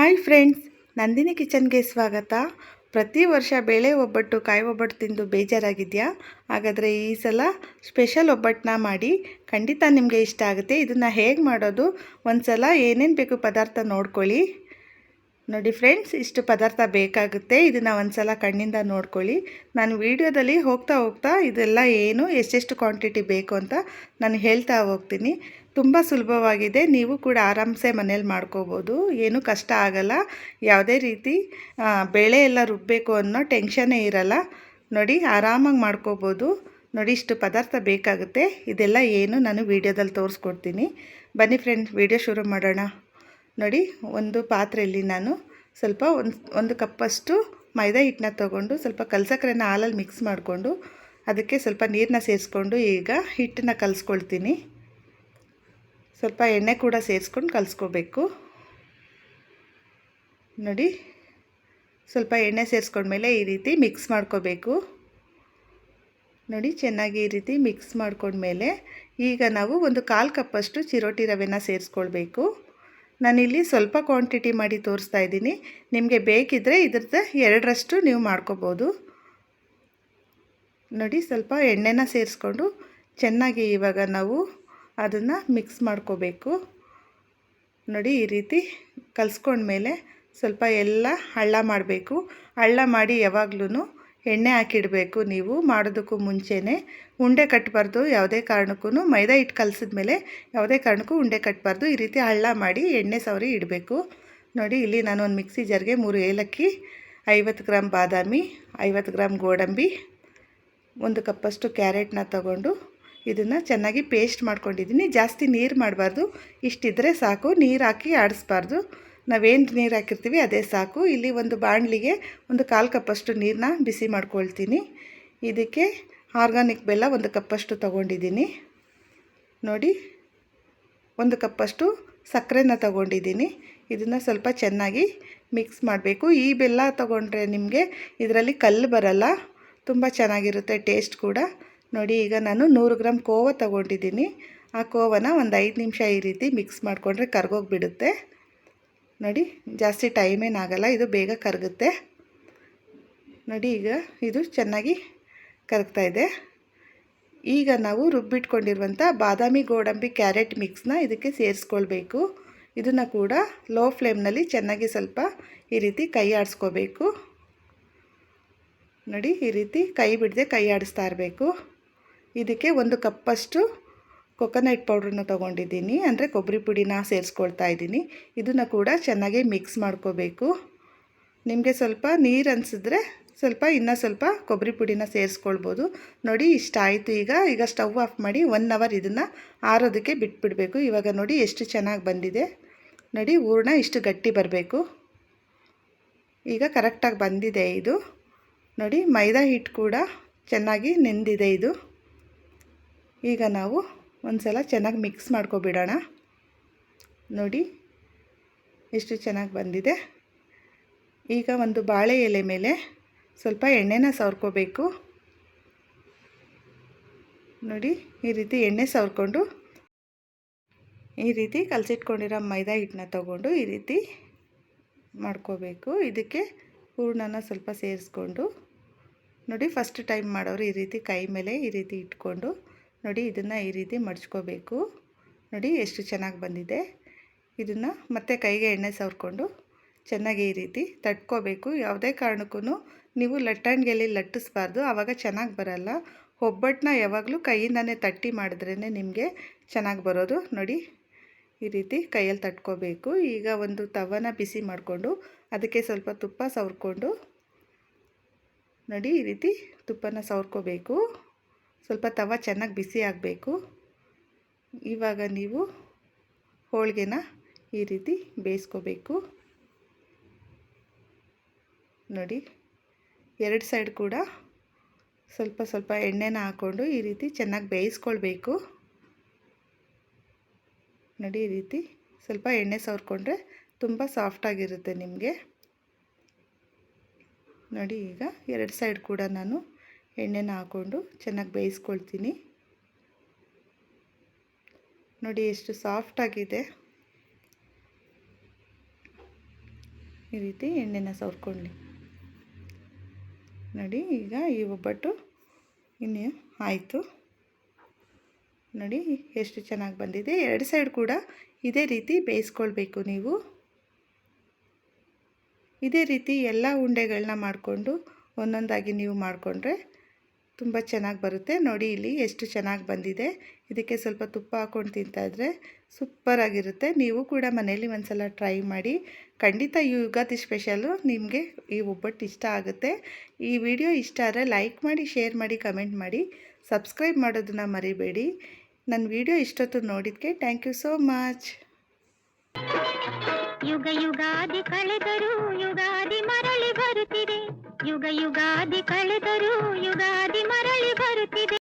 Hi friends, Nandini ಕಿಚನ್ಗೆ ಸ್ವಾಗತ. ಪ್ರತಿ ವರ್ಷ ಬೇಳೆ ಒಬ್ಬಟ್ಟು ಕಾಯಿ ಒಬ್ಬಟ್ಟು ತಿಂದು ಬೇಜಾರಾಗಿದೆಯಾ? ಹಾಗಾದರೆ ಈ ಸಲ ಸ್ಪೆಷಲ್ ಒಬ್ಬಟ್ಟನ್ನ ಮಾಡಿ, ಖಂಡಿತ ನಿಮಗೆ ಇಷ್ಟ ಆಗುತ್ತೆ. ಇದನ್ನು ಹೇಗೆ ಮಾಡೋದು, ಒಂದು ಸಲ ಏನೇನು ಬೇಕು ಪದಾರ್ಥ ನೋಡ್ಕೊಳ್ಳಿ. ನೋಡಿ ಫ್ರೆಂಡ್ಸ್, ಇಷ್ಟು ಪದಾರ್ಥ ಬೇಕಾಗುತ್ತೆ. ಇದನ್ನು ಒಂದು ಸಲ ಕಣ್ಣಿಂದ ನೋಡ್ಕೊಳ್ಳಿ. ನಾನು ವಿಡಿಯೋದಲ್ಲಿ ಹೋಗ್ತಾ ಹೋಗ್ತಾ ಇದೆಲ್ಲ ಏನು ಎಷ್ಟೆಷ್ಟು ಕ್ವಾಂಟಿಟಿ ಬೇಕು ಅಂತ ನಾನು ಹೇಳ್ತಾ ಹೋಗ್ತೀನಿ. ತುಂಬ ಸುಲಭವಾಗಿದೆ, ನೀವು ಕೂಡ ಆರಾಮ್ಸೆ ಮನೇಲಿ ಮಾಡ್ಕೋಬೋದು, ಏನೂ ಕಷ್ಟ ಆಗಲ್ಲ. ಯಾವುದೇ ರೀತಿ ಬೇಳೆ ಎಲ್ಲ ರುಬ್ಬಬೇಕು ಅನ್ನೋ ಟೆನ್ಷನ್ನೇ ಇರಲ್ಲ. ನೋಡಿ, ಆರಾಮಾಗಿ ಮಾಡ್ಕೋಬೋದು. ನೋಡಿ, ಇಷ್ಟು ಪದಾರ್ಥ ಬೇಕಾಗುತ್ತೆ. ಇದೆಲ್ಲ ಏನು ನಾನು ವಿಡಿಯೋದಲ್ಲಿ ತೋರಿಸ್ಕೊಡ್ತೀನಿ. ಬನ್ನಿ ಫ್ರೆಂಡ್ಸ್, ವಿಡಿಯೋ ಶುರು ಮಾಡೋಣ. ನೋಡಿ, ಒಂದು ಪಾತ್ರೆಯಲ್ಲಿ ನಾನು ಸ್ವಲ್ಪ ಒಂದು ಕಪ್ಪಷ್ಟು ಮೈದಾ ಹಿಟ್ಟನ್ನ ತೊಗೊಂಡು ಸ್ವಲ್ಪ ಕಲ್ಸಕ್ಕರೆನ ಹಾಲಲ್ಲಿ ಮಿಕ್ಸ್ ಮಾಡಿಕೊಂಡು ಅದಕ್ಕೆ ಸ್ವಲ್ಪ ನೀರನ್ನ ಸೇರಿಸ್ಕೊಂಡು ಈಗ ಹಿಟ್ಟನ್ನ ಕಲಿಸ್ಕೊಳ್ತೀನಿ. ಸ್ವಲ್ಪ ಎಣ್ಣೆ ಕೂಡ ಸೇರಿಸ್ಕೊಂಡು ಕಲಿಸ್ಕೋಬೇಕು. ನೋಡಿ, ಸ್ವಲ್ಪ ಎಣ್ಣೆ ಸೇರಿಸ್ಕೊಂಡ್ಮೇಲೆ ಈ ರೀತಿ ಮಿಕ್ಸ್ ಮಾಡ್ಕೋಬೇಕು. ನೋಡಿ, ಚೆನ್ನಾಗಿ ಈ ರೀತಿ ಮಿಕ್ಸ್ ಮಾಡ್ಕೊಂಡ್ಮೇಲೆ ಈಗ ನಾವು ಒಂದು 1/4 ಕಪ್ಪಷ್ಟು ಚಿರೋಟಿ ರವೆನ ಸೇರಿಸ್ಕೊಳ್ಬೇಕು. ನಾನಿಲ್ಲಿ ಸ್ವಲ್ಪ ಕ್ವಾಂಟಿಟಿ ಮಾಡಿ ತೋರಿಸ್ತಾ ಇದ್ದೀನಿ. ನಿಮಗೆ ಬೇಕಿದ್ದರೆ ಇದ್ರದ್ದು 2ರಷ್ಟು ನೀವು ಮಾಡ್ಕೋಬೋದು. ನೋಡಿ, ಸ್ವಲ್ಪ ಎಣ್ಣೆನ ಸೇರಿಸ್ಕೊಂಡು ಚೆನ್ನಾಗಿ ಇವಾಗ ನಾವು ಅದನ್ನು ಮಿಕ್ಸ್ ಮಾಡ್ಕೋಬೇಕು. ನೋಡಿ, ಈ ರೀತಿ ಕಲಿಸ್ಕೊಂಡ್ಮೇಲೆ ಸ್ವಲ್ಪ ಎಲ್ಲ ಹಳ್ಳ ಮಾಡಬೇಕು. ಹಳ್ಳ ಮಾಡಿ ಯಾವಾಗಲೂ ಎಣ್ಣೆ ಹಾಕಿಡಬೇಕು. ನೀವು ಮಾಡೋದಕ್ಕೂ ಮುಂಚೆನೇ ಉಂಡೆ ಕಟ್ಟಬಾರ್ದು ಯಾವುದೇ ಕಾರಣಕ್ಕೂ. ಮೈದಾ ಹಿಟ್ಟು ಕಲಸಿದ್ಮೇಲೆ ಯಾವುದೇ ಕಾರಣಕ್ಕೂ ಉಂಡೆ ಕಟ್ಟಬಾರ್ದು. ಈ ರೀತಿ ಹಳ್ಳ ಮಾಡಿ ಎಣ್ಣೆ ಸವರಿ ಇಡಬೇಕು. ನೋಡಿ, ಇಲ್ಲಿ ನಾನು ಒಂದು ಮಿಕ್ಸಿ ಜಾರ್ಗೆ 3 ಏಲಕ್ಕಿ, 50 ಗ್ರಾಮ್ ಬಾದಾಮಿ, 50 ಗ್ರಾಮ್ ಗೋಡಂಬಿ, 1 ಕಪ್ಪಷ್ಟು ಕ್ಯಾರೆಟ್ನ ತಗೊಂಡು ಇದನ್ನು ಚೆನ್ನಾಗಿ ಪೇಸ್ಟ್ ಮಾಡ್ಕೊಂಡಿದ್ದೀನಿ. ಜಾಸ್ತಿ ನೀರು ಮಾಡಬಾರ್ದು, ಇಷ್ಟಿದ್ರೆ ಸಾಕು. ನೀರು ಹಾಕಿ ಆಡಿಸ್ಬಾರ್ದು. ನಾವೇನು ನೀರು ಹಾಕಿರ್ತೀವಿ ಅದೇ ಸಾಕು. ಇಲ್ಲಿ ಒಂದು ಬಾಣಲಿಗೆ ಒಂದು 1/4 ಕಪ್ಪಷ್ಟು ನೀರನ್ನ ಬಿಸಿ ಮಾಡ್ಕೊಳ್ತೀನಿ. ಇದಕ್ಕೆ ಆರ್ಗಾನಿಕ್ ಬೆಲ್ಲ 1 ಕಪ್ಪಷ್ಟು ತೊಗೊಂಡಿದ್ದೀನಿ. ನೋಡಿ, 1 ಕಪ್ಪಷ್ಟು ಸಕ್ಕರೆನ ತೊಗೊಂಡಿದ್ದೀನಿ. ಇದನ್ನು ಸ್ವಲ್ಪ ಚೆನ್ನಾಗಿ ಮಿಕ್ಸ್ ಮಾಡಬೇಕು. ಈ ಬೆಲ್ಲ ತೊಗೊಂಡ್ರೆ ನಿಮಗೆ ಇದರಲ್ಲಿ ಕಲ್ಲು ಬರಲ್ಲ, ತುಂಬ ಚೆನ್ನಾಗಿರುತ್ತೆ ಟೇಸ್ಟ್ ಕೂಡ. ನೋಡಿ, ಈಗ ನಾನು 100 ಗ್ರಾಮ್ ಕೋವ ತೊಗೊಂಡಿದ್ದೀನಿ. ಆ ಕೋವನ ಒಂದು 5 ನಿಮಿಷ ಈ ರೀತಿ ಮಿಕ್ಸ್ ಮಾಡಿಕೊಂಡ್ರೆ ಕರ್ಗೋಗಿಬಿಡುತ್ತೆ. ನೋಡಿ, ಜಾಸ್ತಿ ಟೈಮೇನಾಗಲ್ಲ, ಇದು ಬೇಗ ಕರಗುತ್ತೆ. ನೋಡಿ, ಈಗ ಇದು ಚೆನ್ನಾಗಿ ಕರಗ್ತಾ ಇದೆ. ಈಗ ನಾವು ರುಬ್ಬಿಟ್ಕೊಂಡಿರುವಂಥ ಬಾದಾಮಿ, ಗೋಡಂಬಿ, ಕ್ಯಾರೆಟ್ ಮಿಕ್ಸ್ನ ಇದಕ್ಕೆ ಸೇರಿಸ್ಕೊಳ್ಬೇಕು. ಇದನ್ನು ಕೂಡ ಲೋ ಫ್ಲೇಮ್ನಲ್ಲಿ ಚೆನ್ನಾಗಿ ಸ್ವಲ್ಪ ಈ ರೀತಿ ಕೈ ಆಡಿಸ್ಕೋಬೇಕು. ನೋಡಿ, ಈ ರೀತಿ ಕೈ ಬಿಡದೆ ಕೈ ಆಡಿಸ್ತಾ ಇರಬೇಕು. ಇದಕ್ಕೆ 1 ಕಪ್ಪಷ್ಟು ಕೊಕೊನಟ್ ಪೌಡ್ರನ್ನ ತೊಗೊಂಡಿದ್ದೀನಿ, ಅಂದರೆ ಕೊಬ್ಬರಿ ಪುಡಿನ ಸೇರಿಸ್ಕೊಳ್ತಾ ಇದ್ದೀನಿ. ಇದನ್ನು ಕೂಡ ಚೆನ್ನಾಗಿ ಮಿಕ್ಸ್ ಮಾಡ್ಕೋಬೇಕು. ನಿಮಗೆ ಸ್ವಲ್ಪ ನೀರು ಅನಿಸಿದ್ರೆ ಇನ್ನೂ ಸ್ವಲ್ಪ ಕೊಬ್ಬರಿ ಪುಡಿನ ಸೇರಿಸ್ಕೊಳ್ಬೋದು. ನೋಡಿ, ಇಷ್ಟ ಆಯಿತು. ಈಗ ಸ್ಟವ್ ಆಫ್ ಮಾಡಿ 1 ಅವರ್ ಇದನ್ನು ಆರೋದಕ್ಕೆ ಬಿಟ್ಬಿಡಬೇಕು. ಇವಾಗ ನೋಡಿ ಎಷ್ಟು ಚೆನ್ನಾಗಿ ಬಂದಿದೆ. ನೋಡಿ, ಹೂರಣ ಇಷ್ಟು ಗಟ್ಟಿ ಬರಬೇಕು. ಈಗ ಕರೆಕ್ಟಾಗಿ ಬಂದಿದೆ ಇದು. ನೋಡಿ, ಮೈದಾ ಹಿಟ್ಟು ಕೂಡ ಚೆನ್ನಾಗಿ ನೆಂದಿದೆ ಇದು. ಈಗ ನಾವು ಒಂದು ಸಲ ಚೆನ್ನಾಗಿ ಮಿಕ್ಸ್ ಮಾಡ್ಕೊಬಿಡೋಣ. ನೋಡಿ, ಎಷ್ಟು ಚೆನ್ನಾಗಿ ಬಂದಿದೆ. ಈಗ ಒಂದು ಬಾಳೆ ಎಲೆ ಮೇಲೆ ಸ್ವಲ್ಪ ಎಣ್ಣೆನ ಸವರ್ಕೋಬೇಕು. ನೋಡಿ, ಈ ರೀತಿ ಎಣ್ಣೆ ಸವರ್ಕೊಂಡು ಈ ರೀತಿ ಕಲಸಿಟ್ಕೊಂಡಿರೋ ಮೈದಾ ಹಿಟ್ಟನ್ನ ತೊಗೊಂಡು ಈ ರೀತಿ ಮಾಡ್ಕೋಬೇಕು. ಇದಕ್ಕೆ ಹೂರಣನ ಸ್ವಲ್ಪ ಸೇರಿಸ್ಕೊಂಡು ನೋಡಿ, ಫಸ್ಟ್ ಟೈಮ್ ಮಾಡೋರು ಈ ರೀತಿ ಕೈ ಮೇಲೆ ಈ ರೀತಿ ಇಟ್ಕೊಂಡು ನೋಡಿ ಇದನ್ನು ಈ ರೀತಿ ಮಡ್ಚ್ಕೋಬೇಕು. ನೋಡಿ, ಎಷ್ಟು ಚೆನ್ನಾಗಿ ಬಂದಿದೆ. ಇದನ್ನು ಮತ್ತೆ ಕೈಗೆ ಎಣ್ಣೆ ಸವರ್ಕೊಂಡು ಚೆನ್ನಾಗಿ ಈ ರೀತಿ ತಟ್ಕೋಬೇಕು. ಯಾವುದೇ ಕಾರಣಕ್ಕೂ ನೀವು ಲಟ್ಟಣಿಗೆಯಲ್ಲಿ ಲಟ್ಟಿಸ್ಬಾರ್ದು, ಆವಾಗ ಚೆನ್ನಾಗಿ ಬರಲ್ಲ. ಒಬ್ಬಟ್ಟನ್ನ ಯಾವಾಗಲೂ ಕೈಯಿಂದನೇ ತಟ್ಟಿ ಮಾಡಿದ್ರೇ ನಿಮಗೆ ಚೆನ್ನಾಗಿ ಬರೋದು. ನೋಡಿ, ಈ ರೀತಿ ಕೈಯಲ್ಲಿ ತಟ್ಕೋಬೇಕು. ಈಗ ಒಂದು ತವನ ಬಿಸಿ ಮಾಡಿಕೊಂಡು ಅದಕ್ಕೆ ಸ್ವಲ್ಪ ತುಪ್ಪ ಸವರ್ಕೊಂಡು ನೋಡಿ, ಈ ರೀತಿ ತುಪ್ಪನ ಸವರ್ಕೋಬೇಕು. ಸ್ವಲ್ಪ ತವ ಚೆನ್ನಾಗಿ ಬಿಸಿ ಆಗಬೇಕು. ಇವಾಗ ನೀವು ಹೋಳಿಗೆನ ಈ ರೀತಿ ಬೇಯಿಸ್ಕೋಬೇಕು. ನೋಡಿ, 2 ಸೈಡ್ ಕೂಡ ಸ್ವಲ್ಪ ಸ್ವಲ್ಪ ಎಣ್ಣೆನ ಹಾಕ್ಕೊಂಡು ಈ ರೀತಿ ಚೆನ್ನಾಗಿ ಬೇಯಿಸ್ಕೊಳ್ಬೇಕು. ನೋಡಿ, ಈ ರೀತಿ ಸ್ವಲ್ಪ ಎಣ್ಣೆ ಸವರ್ಕೊಂಡ್ರೆ ತುಂಬ ಸಾಫ್ಟಾಗಿರುತ್ತೆ ನಿಮಗೆ. ನೋಡಿ, ಈಗ 2 ಸೈಡ್ ಕೂಡ ನಾನು ಎಣ್ಣೆನ ಹಾಕ್ಕೊಂಡು ಚೆನ್ನಾಗಿ ಬೇಯಿಸ್ಕೊಳ್ತೀನಿ. ನೋಡಿ, ಎಷ್ಟು ಸಾಫ್ಟಾಗಿದೆ. ಈ ರೀತಿ ಎಣ್ಣೆನ ಸವರ್ಕೊಳ್ಳಿ. ನೋಡಿ ಈಗ ಈ ಒಬ್ಬಟ್ಟು ಇನ್ನು ಆಯಿತು. ನೋಡಿ ಎಷ್ಟು ಚೆನ್ನಾಗಿ ಬಂದಿದೆ. ಎರಡು ಸೈಡ್ ಕೂಡ ಇದೇ ರೀತಿ ಬೇಯಿಸ್ಕೊಳ್ಬೇಕು ನೀವು. ಇದೇ ರೀತಿ ಎಲ್ಲ ಉಂಡೆಗಳನ್ನ ಮಾಡಿಕೊಂಡು ಒಂದೊಂದಾಗಿ ನೀವು ಮಾಡಿಕೊಂಡ್ರೆ ತುಂಬ ಚೆನ್ನಾಗಿ ಬರುತ್ತೆ. ನೋಡಿ ಇಲ್ಲಿ ಎಷ್ಟು ಚೆನ್ನಾಗಿ ಬಂದಿದೆ. ಇದಕ್ಕೆ ಸ್ವಲ್ಪ ತುಪ್ಪ ಹಾಕ್ಕೊಂಡು ತಿಂತಾಯಿದ್ರೆ ಸೂಪರಾಗಿರುತ್ತೆ. ನೀವು ಕೂಡ ಮನೇಲಿ ಒಂದು ಸಲ ಟ್ರೈ ಮಾಡಿ. ಖಂಡಿತ ಈ ಯುಗಾದಿ ಸ್ಪೆಷಲು ನಿಮಗೆ ಈ ಒಬ್ಬಟ್ಟು ಇಷ್ಟ ಆಗುತ್ತೆ. ಈ ವಿಡಿಯೋ ಇಷ್ಟ ಆದರೆ ಲೈಕ್ ಮಾಡಿ, ಶೇರ್ ಮಾಡಿ, ಕಮೆಂಟ್ ಮಾಡಿ, ಸಬ್ಸ್ಕ್ರೈಬ್ ಮಾಡೋದನ್ನು ಮರಿಬೇಡಿ. ನನ್ನ ವಿಡಿಯೋ ಇಷ್ಟೊತ್ತು ನೋಡಿದ್ದಕ್ಕೆ ಥ್ಯಾಂಕ್ ಯು ಸೋ ಮಚ್. ಯುಗ ಯುಗಾದಿ ಕಳೆದರೂ ಯುಗಾದಿ ಮರಳಿ ಬರುತ್ತಿದೆ. ಯುಗ ಯುಗಾದಿ ಕಳೆದರೂ ಯುಗಾದಿ ಮರಳಿ ಬರುತ್ತಿದೆ.